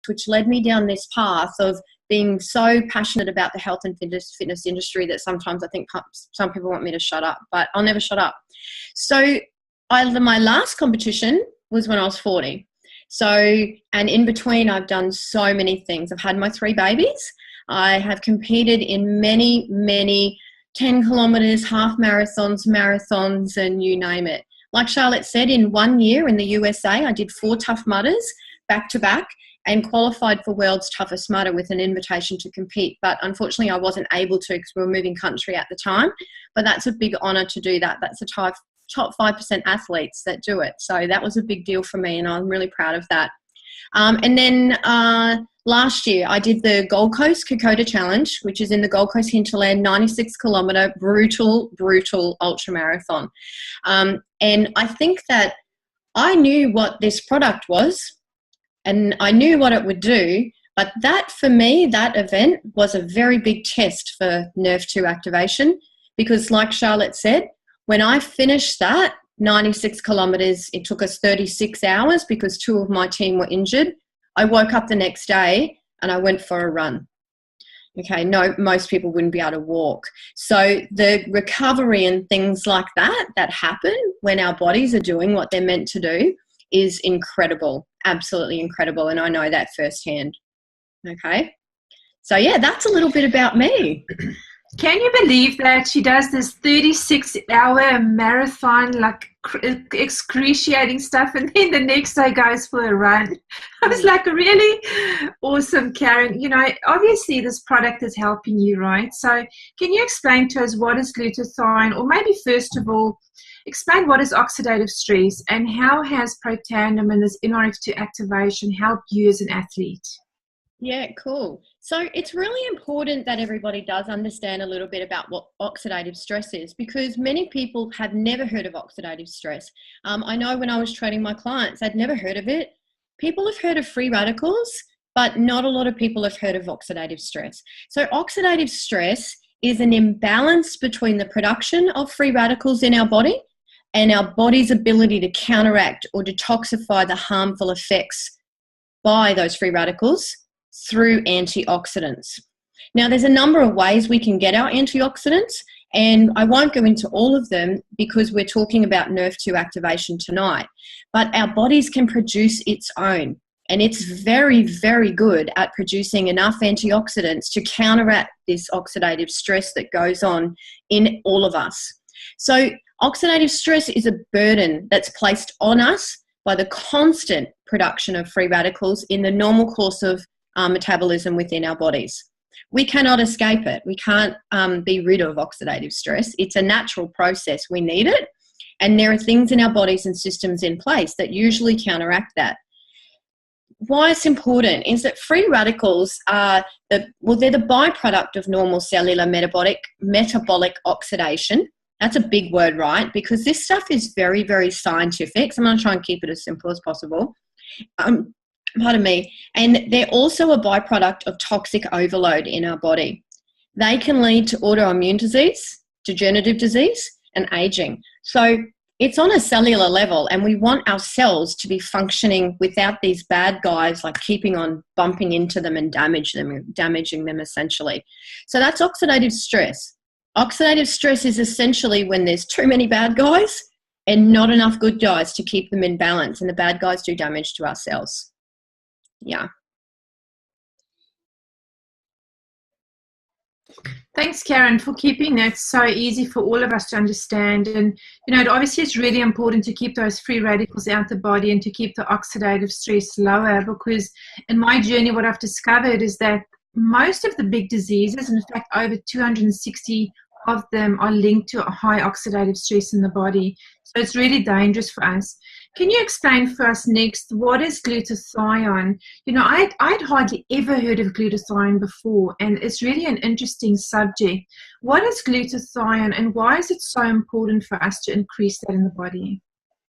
which led me down this path of being so passionate about the health and fitness industry that sometimes I think some people want me to shut up, but I'll never shut up. So my last competition was when I was 40. So, and in between, I've done so many things. I've had my 3 babies. I have competed in many, many 10 kilometers, half marathons, and you name it. Like Charlotte said, in 1 year in the USA, I did 4 Tough Mudders back to back and qualified for World's Toughest Mudder with an invitation to compete. But unfortunately, I wasn't able to because we were moving country at the time. But that's a big honour to do that. That's the top 5% athletes that do it. So that was a big deal for me, and I'm really proud of that. And then last year, I did the Gold Coast Kokoda Challenge, which is in the Gold Coast hinterland, 96-kilometre brutal ultramarathon. And I think that I knew what this product was, and I knew what it would do, but that, for me, that event was a very big test for Nrf2 activation, because like Charlotte said, when I finished that 96 kilometres, it took us 36 hours because 2 of my team were injured. I woke up the next day and I went for a run. Okay, no, most people wouldn't be able to walk. So the recovery and things like that happen when our bodies are doing what they're meant to do is incredible, absolutely incredible. And I know that firsthand. Okay, so yeah, that's a little bit about me. Can you believe that she does this 36-hour marathon, like excruciating stuff, and then the next day goes for a run? I was like, really awesome, Karen. You know, obviously this product is helping you, right? So can you explain to us what is glutathione, or maybe first of all, explain what is oxidative stress and how has Protandim and this Nrf2 activation helped you as an athlete? Yeah, cool. So it's really important that everybody does understand a little bit about what oxidative stress is, because many people have never heard of oxidative stress. I know when I was training my clients, I'd never heard of it. People have heard of free radicals, but not a lot of people have heard of oxidative stress. So oxidative stress is an imbalance between the production of free radicals in our body and our body's ability to counteract or detoxify the harmful effects by those free radicals through antioxidants. Now, there's a number of ways we can get our antioxidants, and I won't go into all of them because we're talking about Nrf2 activation tonight, but our bodies can produce its own, and it's very, very good at producing enough antioxidants to counteract this oxidative stress that goes on in all of us. So oxidative stress is a burden that's placed on us by the constant production of free radicals in the normal course of metabolism within our bodies. We cannot escape it. We can't be rid of oxidative stress. It's a natural process. We need it. And there are things in our bodies and systems in place that usually counteract that. Why it's important is that free radicals are they're the byproduct of normal cellular metabolic oxidation. That's a big word, right? Because this stuff is very, very scientific. So I'm going to try and keep it as simple as possible. Pardon me. And they're also a byproduct of toxic overload in our body. They can lead to autoimmune disease, degenerative disease, and aging. So it's on a cellular level, and we want our cells to be functioning without these bad guys like keeping on bumping into them and damaging them essentially. So that's oxidative stress. Oxidative stress is essentially when there's too many bad guys and not enough good guys to keep them in balance, and the bad guys do damage to our cells. Yeah. Thanks, Karen, for keeping that so easy for all of us to understand. And, you know, obviously it's really important to keep those free radicals out of the body and to keep the oxidative stress lower, because in my journey, what I've discovered is that most of the big diseases, in fact, over 260 of them are linked to a high oxidative stress in the body. So it's really dangerous for us. Can you explain for us next, what is glutathione? You know, I'd hardly ever heard of glutathione before, and it's really an interesting subject. What is glutathione, and why is it so important for us to increase that in the body?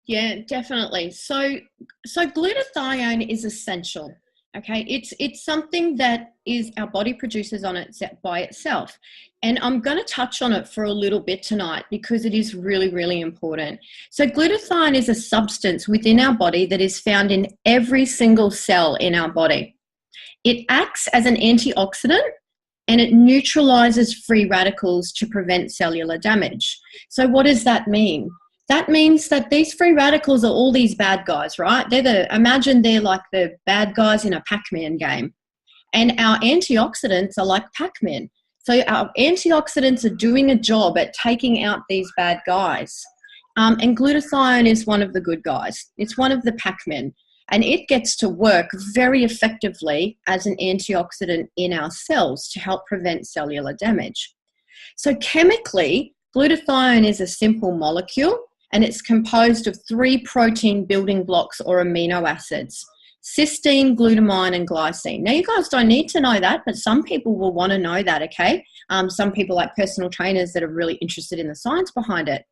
Yeah, definitely. So glutathione is essential. Okay, it's something that is our body produces on it by itself. And I'm going to touch on it for a little bit tonight because it is really, really important. So glutathione is a substance within our body that is found in every single cell in our body. It acts as an antioxidant and it neutralizes free radicals to prevent cellular damage. So what does that mean? That means that these free radicals are all these bad guys, right? Imagine they're like the bad guys in a Pac-Man game. And our antioxidants are like Pac-Man. So our antioxidants are doing a job at taking out these bad guys. And glutathione is one of the good guys. It's one of the Pac-Men. And it gets to work very effectively as an antioxidant in our cells to help prevent cellular damage. So chemically, glutathione is a simple molecule and it's composed of 3 protein building blocks or amino acids: cysteine, glutamine, and glycine. Now, you guys don't need to know that, but some people will want to know that, okay? Some people like personal trainers that are really interested in the science behind it.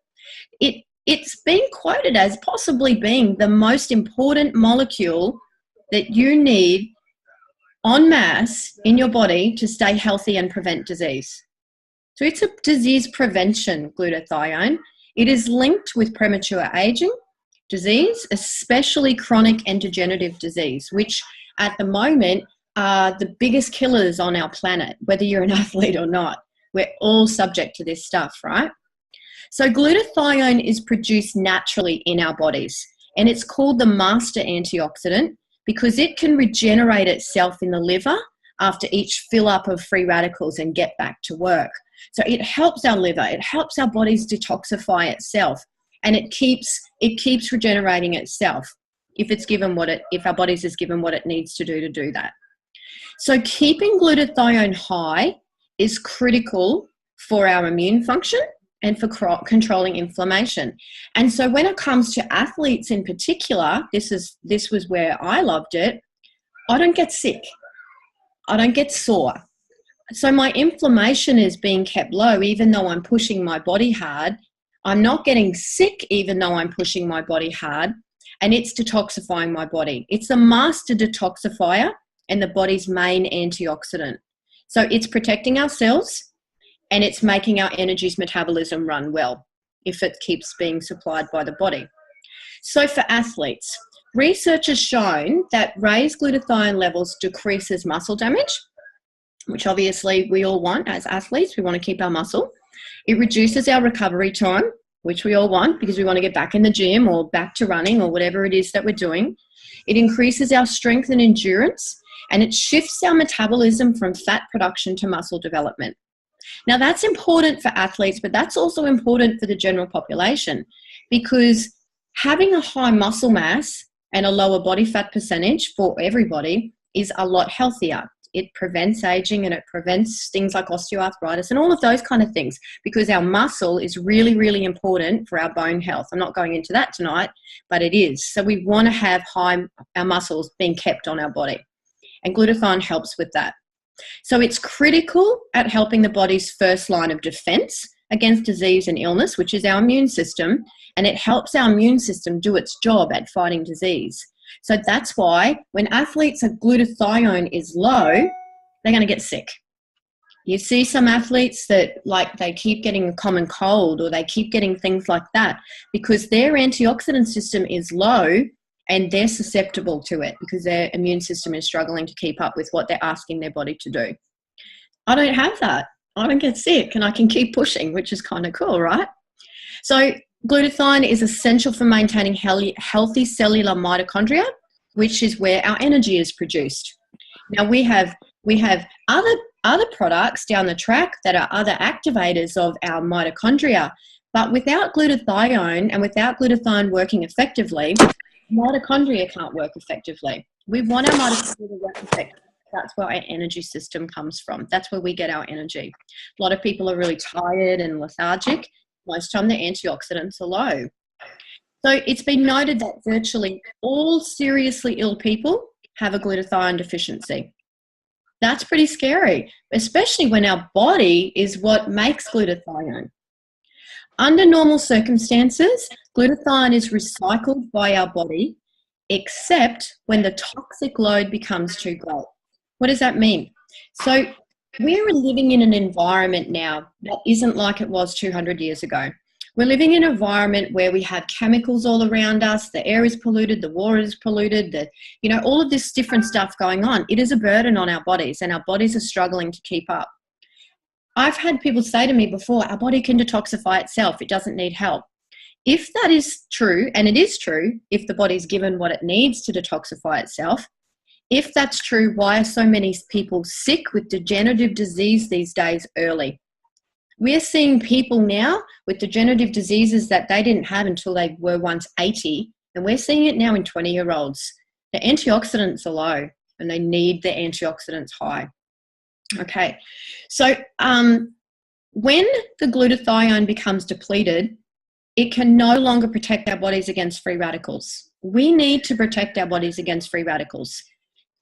It's been quoted as possibly being the most important molecule that you need en masse in your body to stay healthy and prevent disease. So it's a disease prevention, glutathione. It is linked with premature aging, disease, especially chronic and degenerative disease, which at the moment are the biggest killers on our planet, whether you're an athlete or not. We're all subject to this stuff, right? So glutathione is produced naturally in our bodies, and it's called the master antioxidant because it can regenerate itself in the liver after each fill up of free radicals and get back to work. So it helps our liver, it helps our bodies detoxify itself, and it keeps regenerating itself if our bodies is given what it needs to do that. So keeping glutathione high is critical for our immune function and for controlling inflammation. And so when it comes to athletes in particular, this was where I loved it. I don't get sick. I don't get sore. So my inflammation is being kept low even though I'm pushing my body hard. I'm not getting sick even though I'm pushing my body hard, and it's detoxifying my body. It's a master detoxifier and the body's main antioxidant. So it's protecting our cells, and it's making our energy's metabolism run well if it keeps being supplied by the body. So for athletes, research has shown that raised glutathione levels decreases muscle damage, which obviously we all want as athletes. We want to keep our muscle. It reduces our recovery time, which we all want because we want to get back in the gym or back to running or whatever it is that we're doing. It increases our strength and endurance, and it shifts our metabolism from fat production to muscle development. Now, that's important for athletes, but that's also important for the general population because having a high muscle mass and a lower body fat percentage for everybody is a lot healthier. It prevents aging and it prevents things like osteoarthritis and all of those kind of things because our muscle is really, really important for our bone health. I'm not going into that tonight, but it is. So we want to have our muscles being kept on our body, and glutathione helps with that. So it's critical at helping the body's first line of defense against disease and illness, which is our immune system, and it helps our immune system do its job at fighting disease. So that's why when athletes' glutathione is low, they're going to get sick. You see some athletes that they keep getting a common cold or they keep getting things like that because their antioxidant system is low and they're susceptible to it because their immune system is struggling to keep up with what they're asking their body to do. I don't have that. I don't get sick and I can keep pushing, which is kind of cool, right? So glutathione is essential for maintaining healthy cellular mitochondria, which is where our energy is produced. Now we have other products down the track that are other activators of our mitochondria, but without glutathione and without glutathione working effectively, mitochondria can't work effectively. We want our mitochondria to work effectively. That's where our energy system comes from. That's where we get our energy. A lot of people are really tired and lethargic. Most of the time, their antioxidants are low. So it's been noted that virtually all seriously ill people have a glutathione deficiency. That's pretty scary, especially when our body is what makes glutathione. Under normal circumstances, glutathione is recycled by our body, except when the toxic load becomes too great. What does that mean? So we're living in an environment now that isn't like it was 200 years ago. We're living in an environment where we have chemicals all around us. The air is polluted, the water is polluted, all of this different stuff going on. It is a burden on our bodies, and our bodies are struggling to keep up. I've had people say to me before, our body can detoxify itself. It doesn't need help. If that is true, and it is true, if the body's given what it needs to detoxify itself, if that's true, why are so many people sick with degenerative disease these days early? We're seeing people now with degenerative diseases that they didn't have until they were once 80, and we're seeing it now in 20-year-olds. The antioxidants are low, and they need the antioxidants high. Okay, so when the glutathione becomes depleted, it can no longer protect our bodies against free radicals. We need to protect our bodies against free radicals.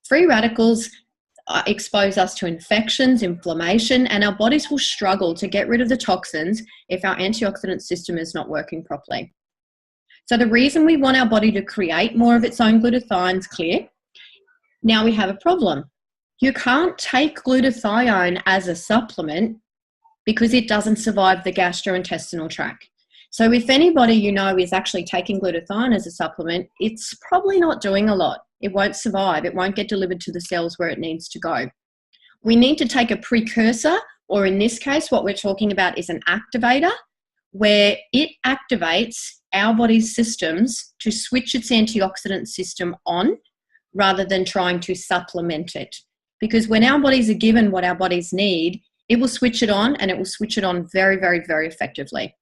Free radicals expose us to infections, inflammation, and our bodies will struggle to get rid of the toxins if our antioxidant system is not working properly. So the reason we want our body to create more of its own glutathione is clear. Now we have a problem. You can't take glutathione as a supplement because it doesn't survive the gastrointestinal tract. So if anybody you know is actually taking glutathione as a supplement, it's probably not doing a lot. It won't survive. It won't get delivered to the cells where it needs to go. We need to take a precursor, or in this case, what we're talking about is an activator, where it activates our body's systems to switch its antioxidant system on rather than trying to supplement it. Because when our bodies are given what our bodies need, it will switch it on, and it will switch it on very, very, very effectively,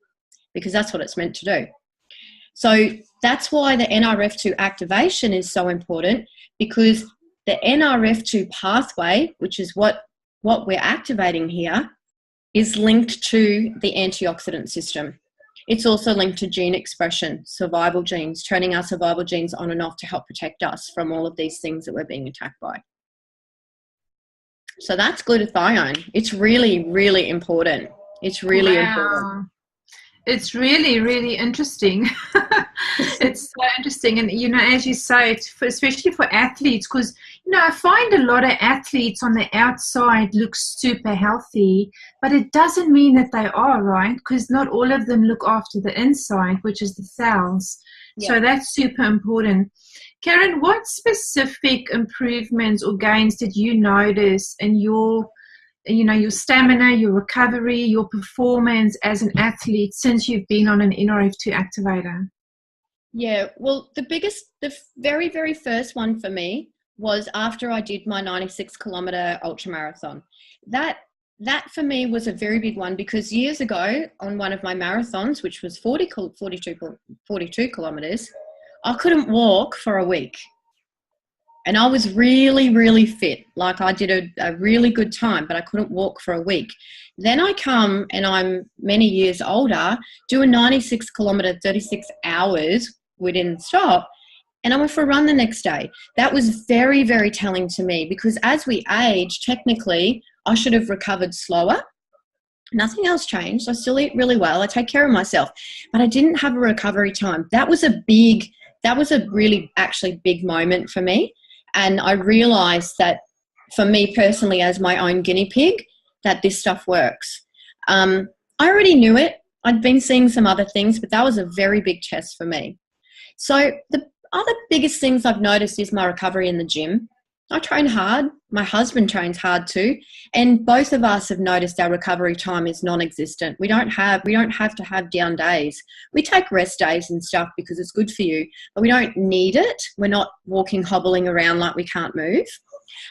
because that's what it's meant to do. So that's why the Nrf2 activation is so important, because the Nrf2 pathway, which is what we're activating here, is linked to the antioxidant system. It's also linked to gene expression, survival genes, turning our survival genes on and off to help protect us from all of these things that we're being attacked by. So that's glutathione. It's really, really important. It's really important. It's really, really interesting. It's so interesting. And, as you say, especially for athletes, because, I find a lot of athletes on the outside look super healthy, but it doesn't mean that they are, right? Because not all of them look after the inside, which is the cells. Yeah. So that's super important. Karen, what specific improvements or gains did you notice in your stamina, your recovery, your performance as an athlete since you've been on an Nrf2 activator? Yeah, well, the very, very first one for me was after I did my 96-kilometer ultra marathon. That for me was a very big one, because years ago on one of my marathons, which was 42 kilometers, I couldn't walk for a week. And I was really, really fit. Like, I did a really good time, but I couldn't walk for a week. Then I come, and I'm many years older, do a 96-kilometer, 36 hours, we didn't stop, and I went for a run the next day. That was very, very telling to me, because as we age, technically, I should have recovered slower. Nothing else changed. I still eat really well. I take care of myself, but I didn't have a recovery time. That was a really actually big moment for me. And I realized that for me personally, as my own guinea pig, that this stuff works. I already knew it. I'd been seeing some other things, but that was a very big test for me. So the other biggest things I've noticed is my recovery in the gym. I train hard. My husband trains hard too. And both of us have noticed our recovery time is non-existent. We don't have to have down days. We take rest days and stuff because it's good for you, but we don't need it. We're not hobbling around like we can't move.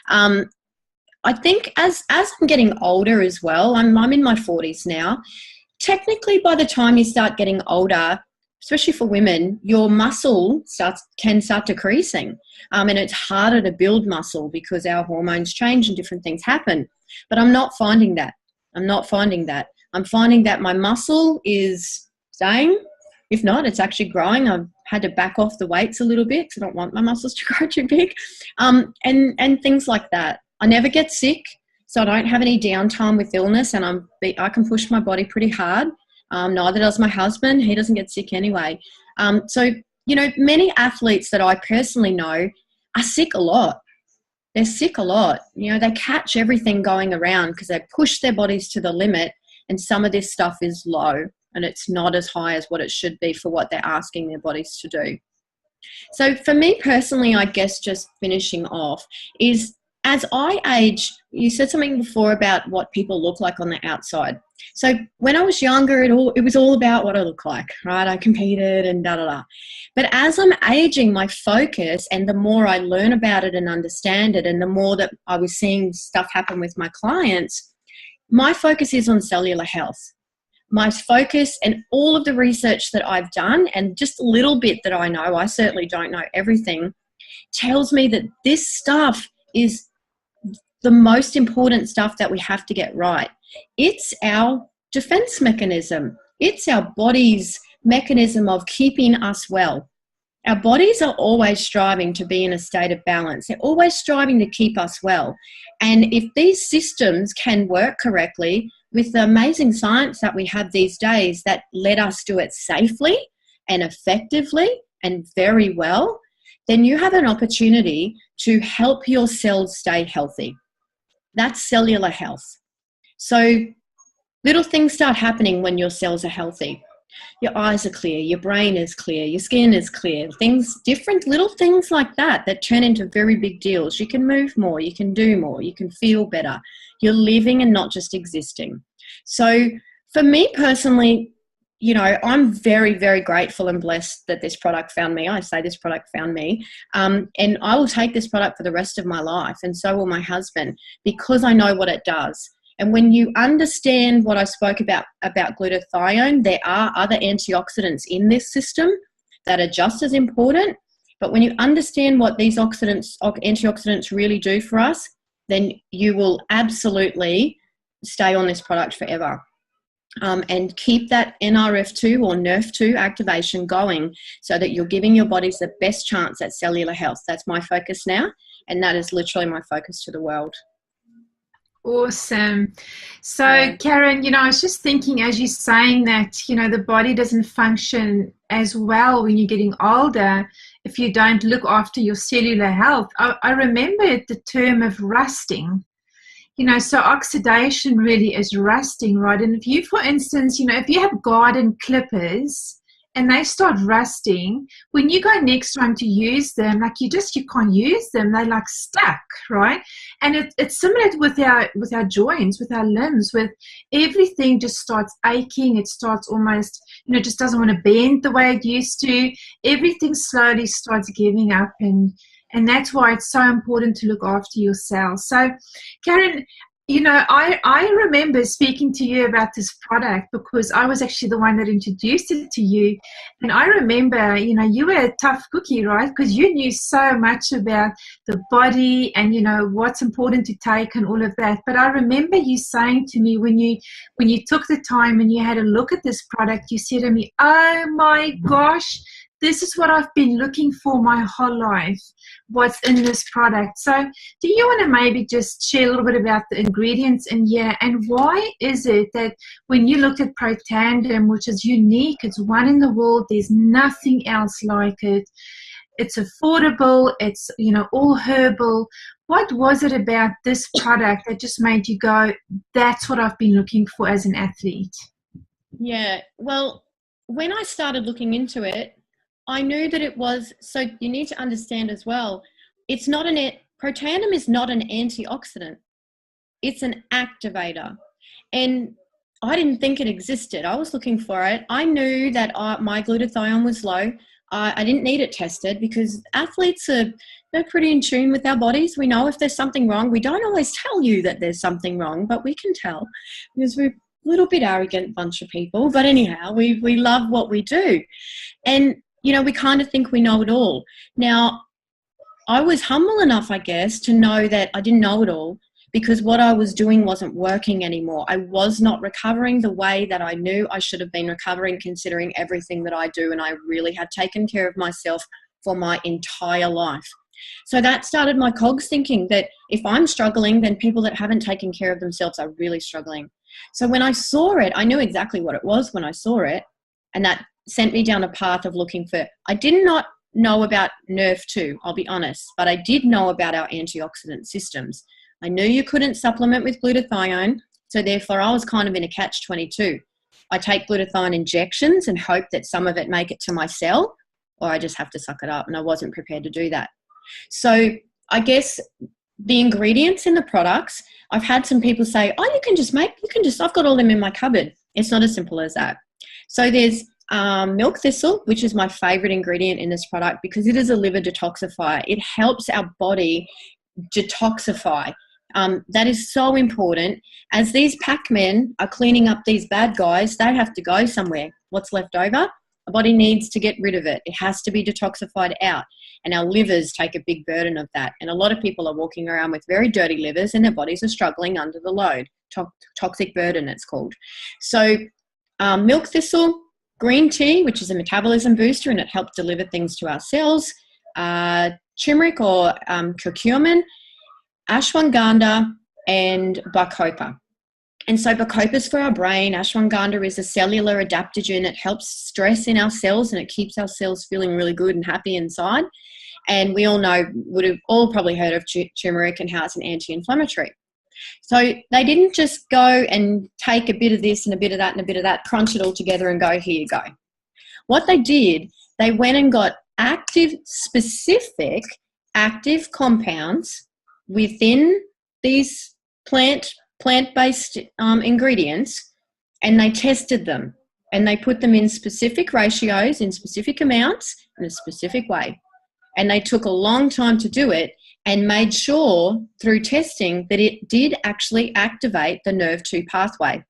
I think as I'm getting older as well, I'm in my 40s now. Technically, by the time you start getting older, especially for women, your muscle can start decreasing. And it's harder to build muscle because our hormones change and different things happen. But I'm not finding that. I'm finding that my muscle is staying. If not, it's actually growing. I've had to back off the weights a little bit because I don't want my muscles to grow too big. And things like that. I never get sick, so I don't have any downtime with illness, and I can push my body pretty hard. Neither does my husband. He doesn't get sick anyway. So, many athletes that I personally know are sick a lot. They're sick a lot. They catch everything going around because they push their bodies to the limit, and some of this stuff is low. and it's not as high as what it should be for what they're asking their bodies to do. So for me personally, I guess just finishing off is, as I age, you said something before about what people look like on the outside. So when I was younger, it was all about what I look like, right? I competed and da-da-da. But as I'm aging, my focus, and the more I learn about it and understand it, and the more that I was seeing stuff happen with my clients, my focus is on cellular health. My focus and all of the research that I've done, and just a little bit that I know, I certainly don't know everything, tells me that this stuff is the most important stuff that we have to get right. It's our defense mechanism. It's our body's mechanism of keeping us well. Our bodies are always striving to be in a state of balance. They're always striving to keep us well. And if these systems can work correctly, with the amazing science that we have these days that let us do it safely and effectively and very well, then you have an opportunity to help your cells stay healthy. That's cellular health. So little things start happening when your cells are healthy. Your eyes are clear, your brain is clear, your skin is clear, different little things like that turn into very big deals. You can move more, you can do more, you can feel better. You're living and not just existing. So for me personally, I'm very, very grateful and blessed that this product found me. I say this product found me. And I will take this product for the rest of my life, and so will my husband, because I know what it does. And when you understand what I spoke about glutathione, there are other antioxidants in this system that are just as important. But when you understand what these antioxidants really do for us, then you will absolutely stay on this product forever. And keep that Nrf2 or Nrf2 activation going so that you're giving your bodies the best chance at cellular health. That's my focus now, and that is literally my focus to the world. Awesome. So, Karen, I was just thinking as you're saying that, the body doesn't function as well when you're getting older if you don't look after your cellular health. I remember the term of rusting. So oxidation really is rusting, right? And if you, for instance, if you have garden clippers and they start rusting, when you go next time to use them, you can't use them. They're like stuck, right? And it's similar with our joints, with our limbs, with everything just starts aching. It starts almost, just doesn't want to bend the way it used to. Everything slowly starts giving up, and that's why it's so important to look after your cells. So, Karen, I remember speaking to you about this product because I was actually the one that introduced it to you. And I remember, you were a tough cookie, right? Because you knew so much about the body and, what's important to take and all of that. But I remember you saying to me when you took the time and you had a look at this product, you said to me, oh my gosh, this is what I've been looking for my whole life, what's in this product. So do you want to maybe just share a little bit about the ingredients in here, and why is it that when you look at Protandim, which is unique, it's one in the world, there's nothing else like it, it's affordable, it's, all herbal. What was it about this product that just made you go, that's what I've been looking for as an athlete? Yeah, well, when I started looking into it, I knew that it was, so you need to understand as well, Protandim is not an antioxidant. It's an activator. And I didn't think it existed. I was looking for it. I knew that my glutathione was low. I didn't need it tested because athletes they're pretty in tune with our bodies. We know if there's something wrong. We don't always tell you that there's something wrong, but we can tell because we're a little bit arrogant bunch of people. But anyhow, we love what we do. And we kind of think we know it all. Now, I was humble enough, I guess, to know that I didn't know it all because what I was doing wasn't working anymore. I was not recovering the way that I knew I should have been recovering, considering everything that I do, and I really have taken care of myself for my entire life. So that started my cogs thinking that if I'm struggling, then people that haven't taken care of themselves are really struggling. So when I saw it, I knew exactly what it was when I saw it, and that sent me down a path of looking for, I did not know about Nrf2, I'll be honest, but I did know about our antioxidant systems. I knew you couldn't supplement with glutathione, so therefore I was kind of in a catch-22. I take glutathione injections and hope that some of it make it to my cell, or I just have to suck it up, and I wasn't prepared to do that. So I guess the ingredients in the products, I've had some people say, oh, I've got all them in my cupboard. It's not as simple as that. So there's milk thistle, which is my favorite ingredient in this product because it is a liver detoxifier. It helps our body detoxify. That is so important. As these Pac-Men are cleaning up these bad guys, they have to go somewhere. What's left over? Our body needs to get rid of it. It has to be detoxified out. And our livers take a big burden of that. And a lot of people are walking around with very dirty livers and their bodies are struggling under the load. Toxic burden, it's called. So milk thistle, green tea, which is a metabolism booster and it helps deliver things to our cells, turmeric or curcumin, ashwagandha, and bacopa. And so bacopa is for our brain. Ashwagandha is a cellular adaptogen. It helps stress in our cells and it keeps our cells feeling really good and happy inside. And we all know, would have all probably heard of turmeric and how it's an anti-inflammatory. So they didn't just go and take a bit of this and a bit of that and a bit of that, crunch it all together and go, here you go. What they did, they went and got specific active compounds within these plant-based ingredients, and they tested them and they put them in specific ratios, in specific amounts, in a specific way. And they took a long time to do it and made sure through testing that it did actually activate the Nrf2 pathway.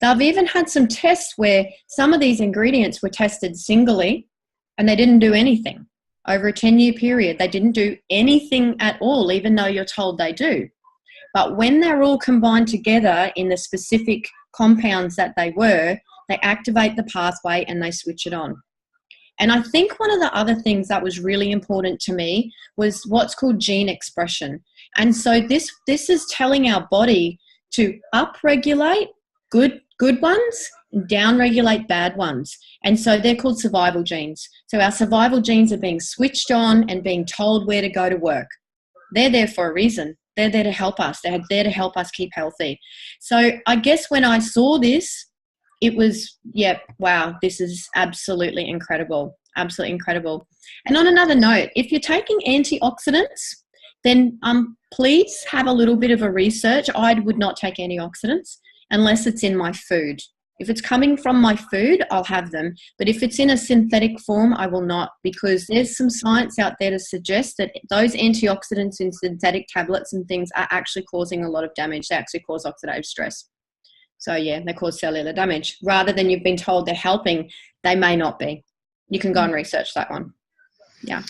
They've even had some tests where some of these ingredients were tested singly and they didn't do anything. Over a 10-year period, they didn't do anything at all, even though you're told they do. But when they're all combined together in the specific compounds that they activate the pathway and they switch it on. And I think one of the other things that was really important to me was what's called gene expression. And so this is telling our body to upregulate good ones and downregulate bad ones. And so they're called survival genes. So our survival genes are being switched on and being told where to go to work. They're there for a reason. They're there to help us. They're there to help us keep healthy. So I guess when I saw this, it was, wow, this is absolutely incredible. Absolutely incredible. And on another note, if you're taking antioxidants, then please have a little bit of a research. I would not take antioxidants unless it's in my food. If it's coming from my food, I'll have them. But if it's in a synthetic form, I will not, because there's some science out there to suggest that those antioxidants in synthetic tablets and things are actually causing a lot of damage. They actually cause oxidative stress. So yeah, they cause cellular damage. Rather than you've been told they're helping, they may not be. You can go and research that one. Yeah.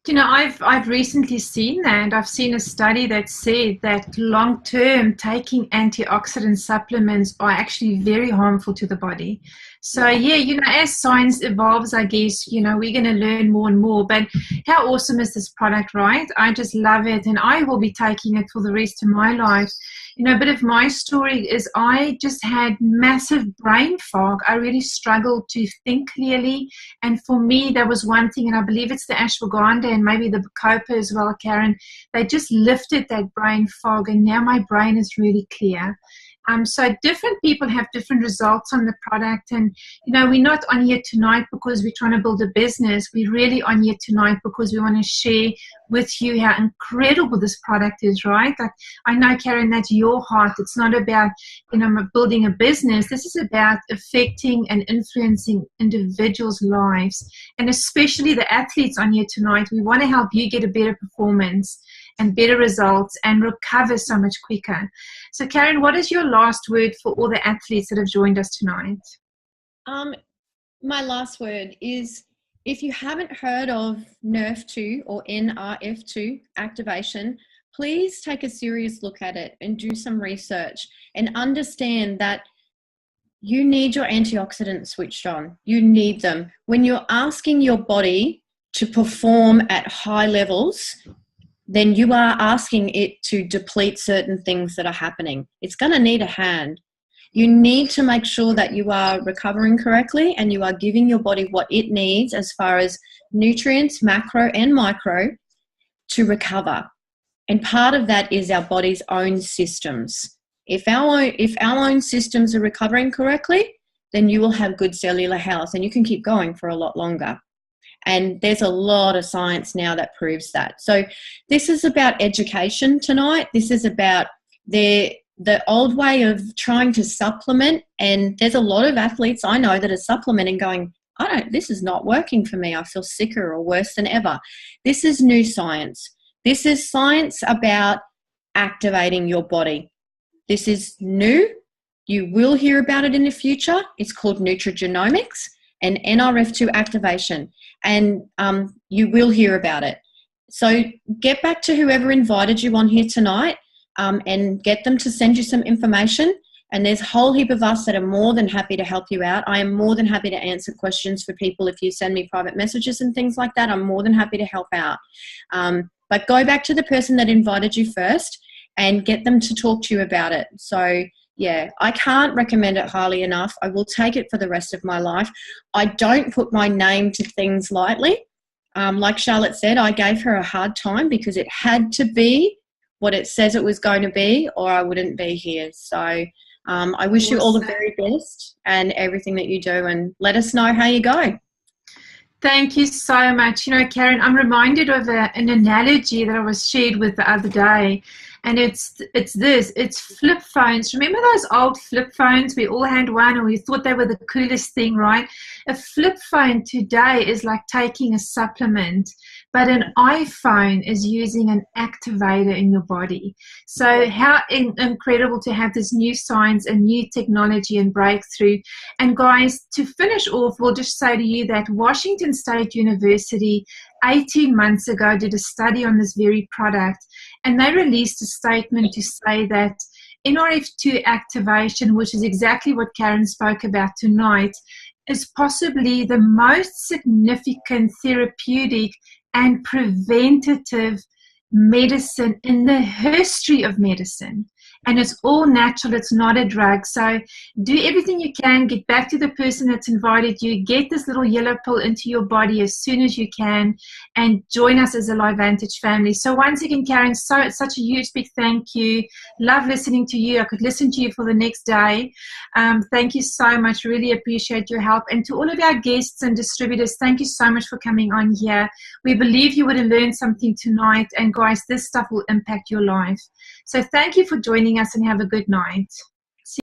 You know, I've recently seen that. I've seen a study that said that long-term taking antioxidant supplements are actually very harmful to the body. So yeah, you know, as science evolves, I guess, you know, we're going to learn more and more. But how awesome is this product, right? I just love it, and I will be taking it for the rest of my life. You know, a bit of my story is I just had massive brain fog. I really struggled to think clearly. And for me, that was one thing, and I believe it's the ashwagandha and maybe the bacopa as well, Karen. They just lifted that brain fog, and now my brain is really clear. So different people have different results on the product, and you know, we're not on here tonight because we're trying to build a business. We're really on here tonight because we want to share with you how incredible this product is, right? Like, I know, Karen, that's your heart. It's not about, you know, building a business. This is about affecting and influencing individuals' lives, and especially the athletes on here tonight. We want to help you get a better performance and better results and recover so much quicker. So Karen, what is your last word for all the athletes that have joined us tonight? My last word is, if you haven't heard of Nrf2 or Nrf2 activation, please take a serious look at it and do some research and understand that you need your antioxidants switched on. You need them. When you're asking your body to perform at high levels, then you are asking it to deplete certain things that are happening. It's going to need a hand. You need to make sure that you are recovering correctly and you are giving your body what it needs as far as nutrients, macro and micro, to recover. And part of that is our body's own systems. If our own systems are recovering correctly, then you will have good cellular health and you can keep going for a lot longer. And there's a lot of science now that proves that. So this is about education tonight. This is about the old way of trying to supplement. And there's a lot of athletes I know that are supplementing going, this is not working for me. I feel sicker or worse than ever. This is new science. This is science about activating your body. This is new. You will hear about it in the future. It's called nutrigenomics and Nrf2 activation. And you will hear about it. So get back to whoever invited you on here tonight and get them to send you some information. And there's a whole heap of us that are more than happy to help you out. I am more than happy to answer questions for people. If you send me private messages and things like that, I'm more than happy to help out. But go back to the person that invited you first and get them to talk to you about it. So yeah, I can't recommend it highly enough. I will take it for the rest of my life. I don't put my name to things lightly. Like Charlotte said, I gave her a hard time because it had to be what it says it was going to be, or I wouldn't be here. So I wish you all the very best and everything that you do, and let us know how you go. Thank you so much. You know, Karen, I'm reminded of an analogy that I was shared with the other day. And it's flip phones. Remember those old flip phones? We all had one and we thought they were the coolest thing, right? A flip phone today is like taking a supplement, but an iPhone is using an activator in your body. So how incredible to have this new science and new technology and breakthrough. And guys, to finish off, we'll just say to you that Washington State University 18 months ago did a study on this very product, and they released a statement to say that Nrf2 activation, which is exactly what Karen spoke about tonight, is possibly the most significant therapeutic and preventative medicine in the history of medicine. And it's all natural. It's not a drug. So do everything you can. Get back to the person that's invited you. Get this little yellow pill into your body as soon as you can, and join us as a LiveVantage family. So once again, Karen, it's such a huge big thank you. Love listening to you. I could listen to you for the next day. Thank you so much. Really appreciate your help. And to all of our guests and distributors, thank you so much for coming on here. We believe you would have learned something tonight. And guys, this stuff will impact your life. So thank you for joining us, and have a good night.